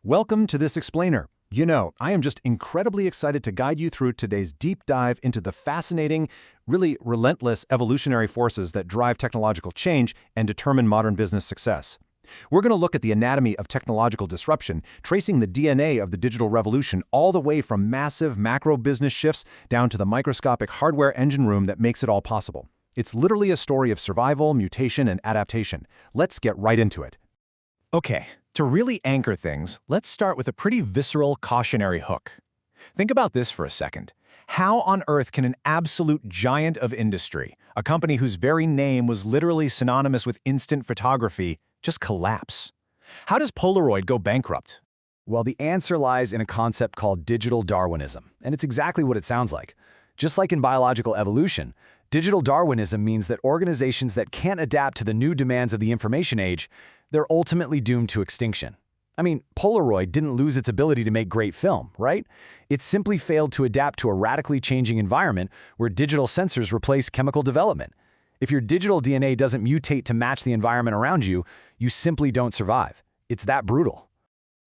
Welcome to this explainer. I am just incredibly excited to guide you through today's deep dive into the fascinating, really relentless evolutionary forces that drive technological change and determine modern business success. We're going to look at the anatomy of technological disruption, tracing the DNA of the digital revolution all the way from massive macro business shifts down to the microscopic hardware engine room that makes it all possible. It's literally a story of survival, mutation, and adaptation. Let's get right into it. Okay, to really anchor things, let's start with a pretty visceral cautionary hook. Think about this for a second. How on earth can an absolute giant of industry, a company whose very name was literally synonymous with instant photography, just collapse? How does Polaroid go bankrupt? Well, the answer lies in a concept called Digital Darwinism, and it's exactly what it sounds like. Just like in biological evolution, Digital Darwinism means that organizations that can't adapt to the new demands of the information age, they're ultimately doomed to extinction. I mean, Polaroid didn't lose its ability to make great film, right? It simply failed to adapt to a radically changing environment where digital sensors replace chemical development. If your digital DNA doesn't mutate to match the environment around you, you simply don't survive. It's that brutal.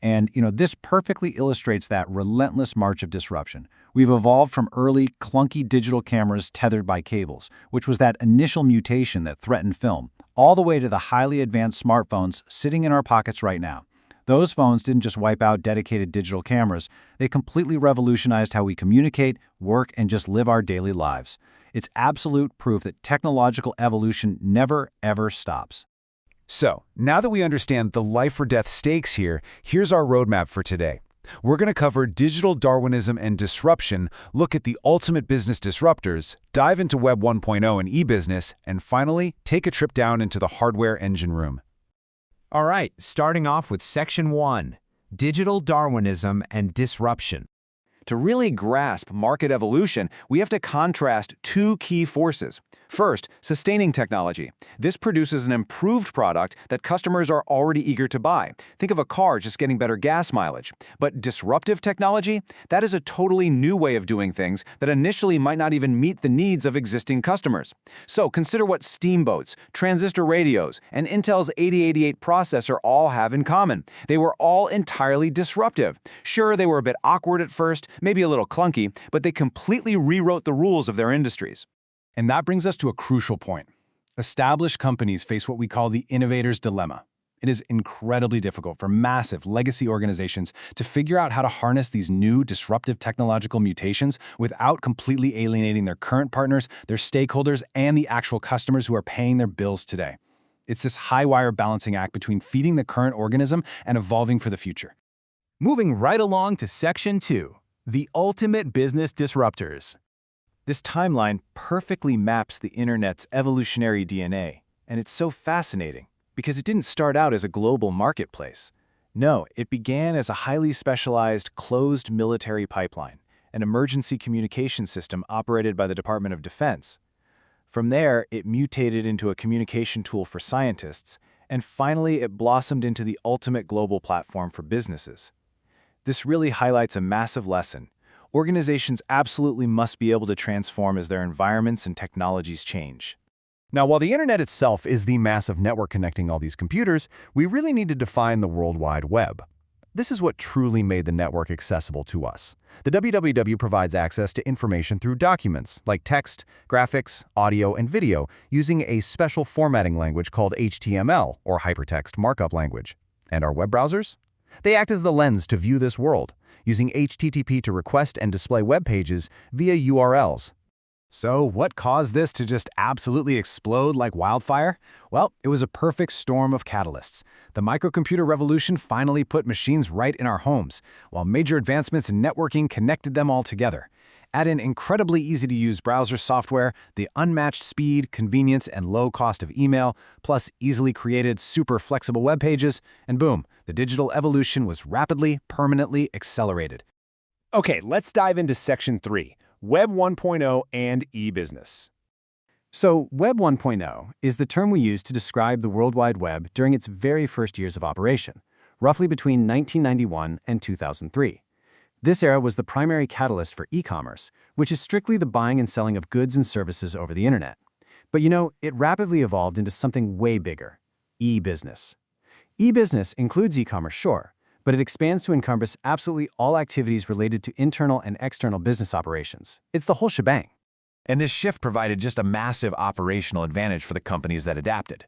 And, this perfectly illustrates that relentless march of disruption. We've evolved from early, clunky digital cameras tethered by cables, which was that initial mutation that threatened film, all the way to the highly advanced smartphones sitting in our pockets right now. Those phones didn't just wipe out dedicated digital cameras, they completely revolutionized how we communicate, work, and just live our daily lives. It's absolute proof that technological evolution never, ever stops. So, now that we understand the life-or-death stakes here, here's our roadmap for today. We're going to cover digital Darwinism and disruption, look at the ultimate business disruptors, dive into Web 1.0 and e-business, and finally, take a trip down into the hardware engine room. All right, starting off with Section 1, Digital Darwinism and Disruption. To really grasp market evolution, we have to contrast two key forces. First, sustaining technology. This produces an improved product that customers are already eager to buy. Think of a car just getting better gas mileage. But disruptive technology? That is a totally new way of doing things that initially might not even meet the needs of existing customers. So consider what steamboats, transistor radios, and Intel's 8088 processor all have in common. They were all entirely disruptive. Sure, they were a bit awkward at first, maybe a little clunky, but they completely rewrote the rules of their industries. And that brings us to a crucial point. Established companies face what we call the innovator's dilemma. It is incredibly difficult for massive legacy organizations to figure out how to harness these new disruptive technological mutations without completely alienating their current partners, their stakeholders, and the actual customers who are paying their bills today. It's this high-wire balancing act between feeding the current organism and evolving for the future. Moving right along to Section 2, the ultimate business disruptors. This timeline perfectly maps the internet's evolutionary DNA, and it's so fascinating because it didn't start out as a global marketplace. No, it began as a highly specialized, closed military pipeline, an emergency communication system operated by the Department of Defense. From there, it mutated into a communication tool for scientists, and finally it blossomed into the ultimate global platform for businesses. This really highlights a massive lesson. Organizations absolutely must be able to transform as their environments and technologies change. Now, while the internet itself is the massive network connecting all these computers, we really need to define the World Wide Web. This is what truly made the network accessible to us. The WWW provides access to information through documents like text, graphics, audio, and video using a special formatting language called HTML, or Hypertext Markup Language. And our web browsers? They act as the lens to view this world, using HTTP to request and display web pages via URLs. So what caused this to just absolutely explode like wildfire? Well, it was a perfect storm of catalysts. The microcomputer revolution finally put machines right in our homes, while major advancements in networking connected them all together. Add in incredibly easy-to-use browser software, the unmatched speed, convenience, and low cost of email, plus easily created, super flexible web pages, and boom, the digital evolution was rapidly, permanently accelerated. Okay, let's dive into Section 3, Web 1.0 and e-business. So, Web 1.0 is the term we use to describe the World Wide Web during its very first years of operation, roughly between 1991 and 2003. This era was the primary catalyst for e-commerce, which is strictly the buying and selling of goods and services over the internet. But it rapidly evolved into something way bigger, e-business. E-business includes e-commerce, sure, but it expands to encompass absolutely all activities related to internal and external business operations. It's the whole shebang. And this shift provided just a massive operational advantage for the companies that adapted.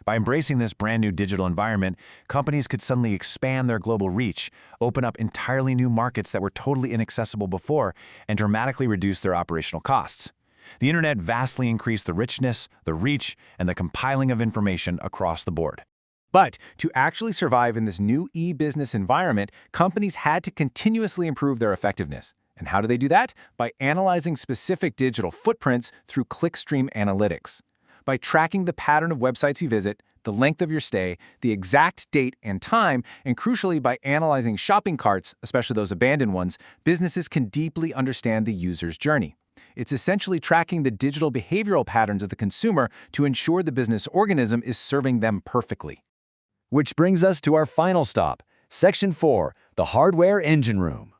By embracing this brand new digital environment, companies could suddenly expand their global reach, open up entirely new markets that were totally inaccessible before, and dramatically reduce their operational costs. The internet vastly increased the richness, the reach, and the compiling of information across the board. But to actually survive in this new e-business environment, companies had to continuously improve their effectiveness. And how do they do that? By analyzing specific digital footprints through clickstream analytics. By tracking the pattern of websites you visit, the length of your stay, the exact date and time, and crucially by analyzing shopping carts, especially those abandoned ones, businesses can deeply understand the user's journey. It's essentially tracking the digital behavioral patterns of the consumer to ensure the business organism is serving them perfectly. Which brings us to our final stop, Section 4, the hardware engine room.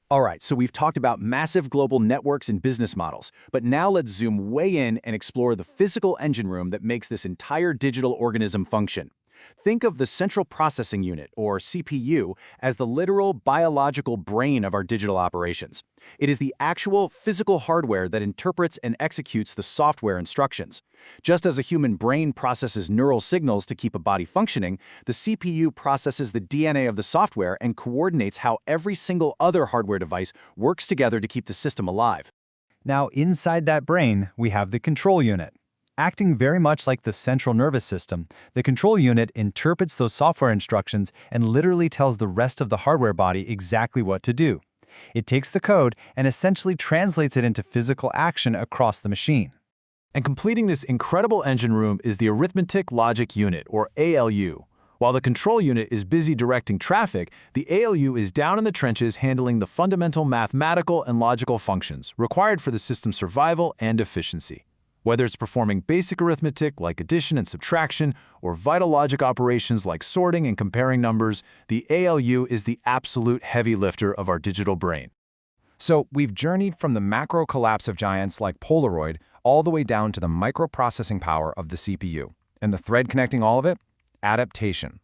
All right, so we've talked about massive global networks and business models, but now let's zoom way in and explore the physical engine room that makes this entire digital organism function. Think of the Central Processing Unit, or CPU, as the literal biological brain of our digital operations. It is the actual physical hardware that interprets and executes the software instructions. Just as a human brain processes neural signals to keep a body functioning, the CPU processes the DNA of the software and coordinates how every single other hardware device works together to keep the system alive. Now, inside that brain, we have the control unit. Acting very much like the central nervous system, the control unit interprets those software instructions and literally tells the rest of the hardware body exactly what to do. It takes the code and essentially translates it into physical action across the machine. And completing this incredible engine room is the Arithmetic Logic Unit, or ALU. While the control unit is busy directing traffic, the ALU is down in the trenches handling the fundamental mathematical and logical functions required for the system's survival and efficiency. Whether it's performing basic arithmetic like addition and subtraction, or vital logic operations like sorting and comparing numbers, the ALU is the absolute heavy lifter of our digital brain. So we've journeyed from the macro collapse of giants like Polaroid all the way down to the microprocessing power of the CPU. And the thread connecting all of it? Adaptation.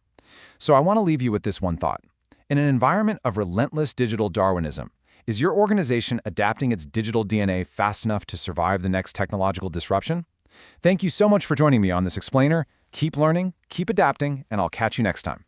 So I want to leave you with this one thought. In an environment of relentless digital Darwinism, is your organization adapting its digital DNA fast enough to survive the next technological disruption? Thank you so much for joining me on this explainer. Keep learning, keep adapting, and I'll catch you next time.